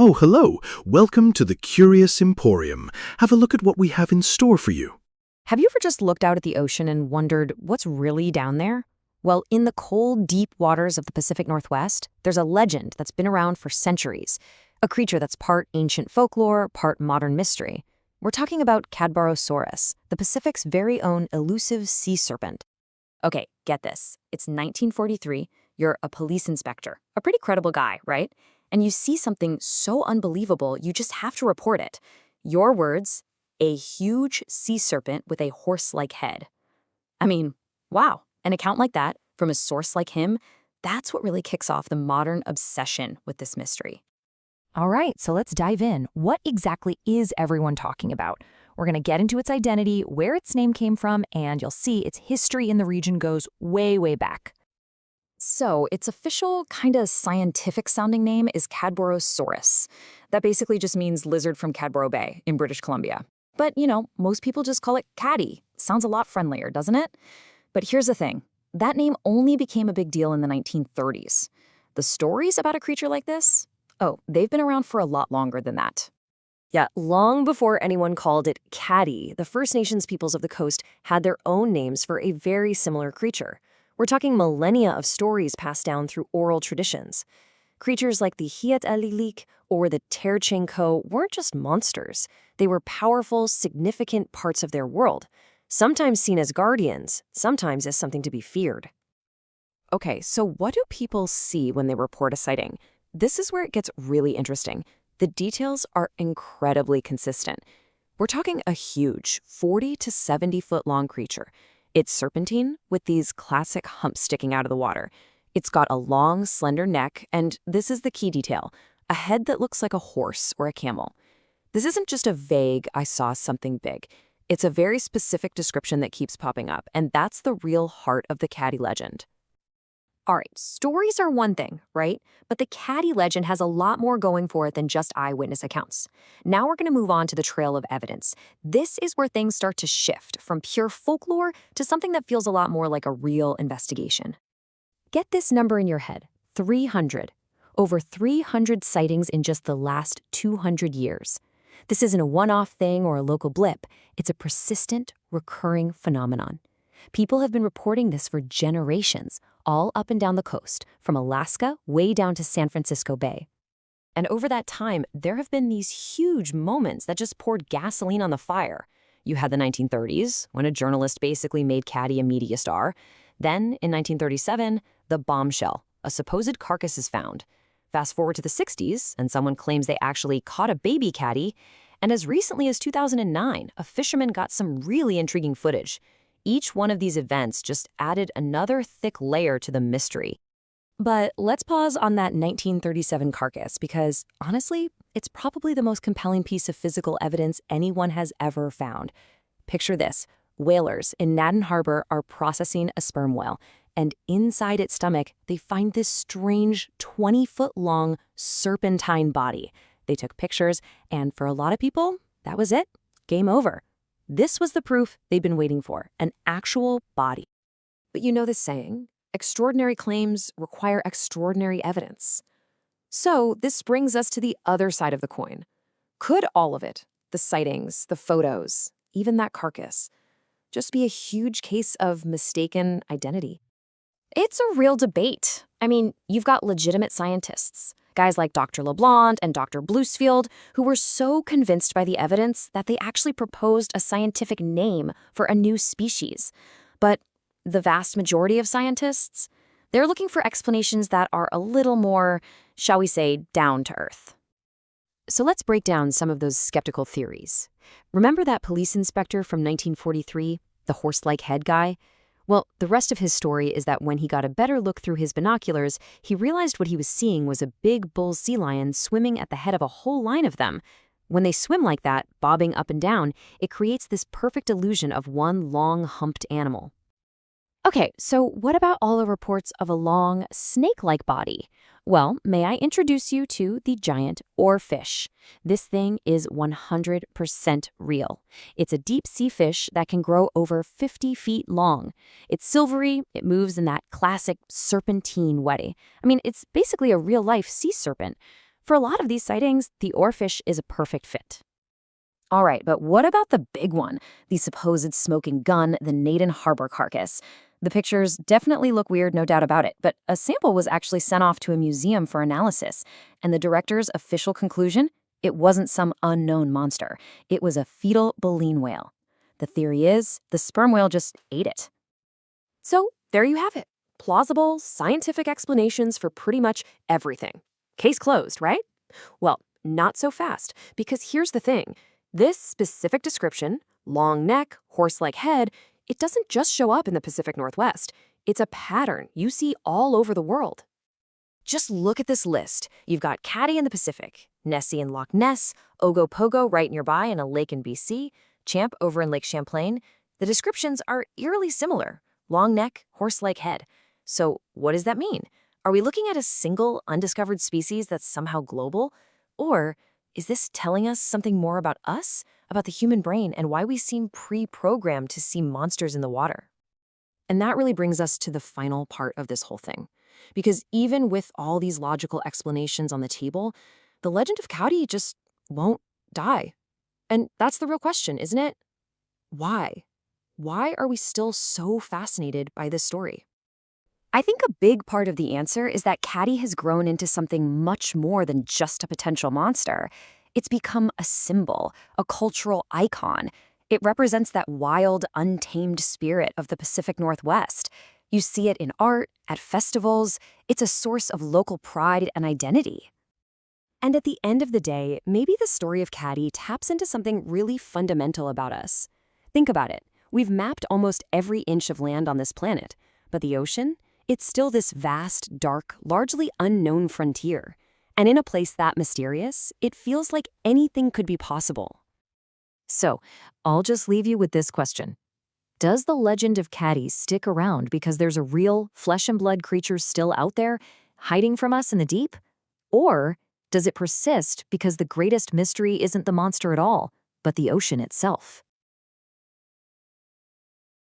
Oh, hello. Welcome to the Curious Emporium. Have a look at what we have in store for you. Have you ever just looked out at the ocean and wondered what's really down there? Well, in the cold, deep waters of the Pacific Northwest, there's a legend that's been around for centuries. A creature that's part ancient folklore, part modern mystery. We're talking about Cadborosaurus, the Pacific's very own elusive sea serpent. Okay, get this. It's 1943. You're a police inspector. A pretty credible guy, right? And you see something so unbelievable, you just have to report it. Your words, a huge sea serpent with a horse-like head. I mean, wow, an account like that from a source like him, that's what really kicks off the modern obsession with this mystery. All right, so let's dive in. What exactly is everyone talking about? We're going to get into its identity, where its name came from, and you'll see its history in the region goes way, way back. So, its official, kind of scientific-sounding name is Cadborosaurus. That basically just means lizard from Cadboro Bay in British Columbia. But, most people just call it Caddy. Sounds a lot friendlier, doesn't it? But here's the thing. That name only became a big deal in the 1930s. The stories about a creature like this? Oh, they've been around for a lot longer than that. Yeah, long before anyone called it Caddy, the First Nations peoples of the coast had their own names for a very similar creature. We're talking millennia of stories passed down through oral traditions. Creatures like the Hiat-Alilik or the Terchenko weren't just monsters. They were powerful, significant parts of their world, sometimes seen as guardians, sometimes as something to be feared. Okay, so what do people see when they report a sighting? This is where it gets really interesting. The details are incredibly consistent. We're talking a huge 40 to 70 foot long creature. It's serpentine with these classic humps sticking out of the water. It's got a long, slender neck, and this is the key detail, a head that looks like a horse or a camel. This isn't just a vague, I saw something big. It's a very specific description that keeps popping up, and that's the real heart of the Caddy legend. All right, stories are one thing, right? But the Caddy legend has a lot more going for it than just eyewitness accounts. Now we're going to move on to the trail of evidence. This is where things start to shift from pure folklore to something that feels a lot more like a real investigation. Get this number in your head, 300. Over 300 sightings in just the last 200 years. This isn't a one-off thing or a local blip. It's a persistent, recurring phenomenon. People have been reporting this for generations, all up and down the coast, from Alaska way down to San Francisco Bay. And over that time, there have been these huge moments that just poured gasoline on the fire. You had the 1930s, when a journalist basically made Caddy a media star. Then, in 1937, the bombshell, a supposed carcass is found. Fast forward to the 60s, and someone claims they actually caught a baby Caddy. And as recently as 2009, a fisherman got some really intriguing footage. Each one of these events just added another thick layer to the mystery. But let's pause on that 1937 carcass because, honestly, it's probably the most compelling piece of physical evidence anyone has ever found. Picture this. Whalers in Naden Harbor are processing a sperm whale, and inside its stomach, they find this strange 20-foot-long serpentine body. They took pictures, and for a lot of people, that was it. Game over. This was the proof they'd been waiting for, an actual body. But you know the saying, extraordinary claims require extraordinary evidence. So this brings us to the other side of the coin. Could all of it, the sightings, the photos, even that carcass, just be a huge case of mistaken identity? It's a real debate. I mean, you've got legitimate scientists, guys like Dr. LeBlanc and Dr. Bluesfield, who were so convinced by the evidence that they actually proposed a scientific name for a new species. But the vast majority of scientists, they're looking for explanations that are a little more, shall we say, down to earth. So let's break down some of those skeptical theories. Remember that police inspector from 1943, the horse-like head guy? Well, the rest of his story is that when he got a better look through his binoculars, he realized what he was seeing was a big bull sea lion swimming at the head of a whole line of them. When they swim like that, bobbing up and down, it creates this perfect illusion of one long, humped animal. Okay, so what about all the reports of a long, snake-like body? Well, may I introduce you to the giant oarfish. This thing is 100% real. It's a deep-sea fish that can grow over 50 feet long. It's silvery, it moves in that classic serpentine way. I mean, it's basically a real-life sea serpent. For a lot of these sightings, the oarfish is a perfect fit. All right, but what about the big one, the supposed smoking gun, the Naden Harbor carcass? The pictures definitely look weird, no doubt about it, but a sample was actually sent off to a museum for analysis, and the director's official conclusion? It wasn't some unknown monster. It was a fetal baleen whale. The theory is the sperm whale just ate it. So there you have it. Plausible, scientific explanations for pretty much everything. Case closed, right? Well, not so fast, because here's the thing. This specific description, long neck, horse-like head, it doesn't just show up in the Pacific Northwest. It's a pattern you see all over the world. Just look at this list. You've got Caddy in the Pacific, Nessie in Loch Ness, Ogopogo right nearby in a lake in BC, Champ over in Lake Champlain. The descriptions are eerily similar. Long neck, horse-like head. So what does that mean? Are we looking at a single, undiscovered species that's somehow global? Or is this telling us something more about us, about the human brain, and why we seem pre-programmed to see monsters in the water? And that really brings us to the final part of this whole thing. Because even with all these logical explanations on the table, the legend of Caddy just won't die. And that's the real question, isn't it? Why? Why are we still so fascinated by this story? I think a big part of the answer is that Caddy has grown into something much more than just a potential monster. It's become a symbol, a cultural icon. It represents that wild, untamed spirit of the Pacific Northwest. You see it in art, at festivals. It's a source of local pride and identity. And at the end of the day, maybe the story of Caddy taps into something really fundamental about us. Think about it. We've mapped almost every inch of land on this planet, but the ocean? It's still this vast, dark, largely unknown frontier. And in a place that mysterious, it feels like anything could be possible. So, I'll just leave you with this question. Does the legend of Caddy stick around because there's a real, flesh-and-blood creature still out there, hiding from us in the deep? Or does it persist because the greatest mystery isn't the monster at all, but the ocean itself?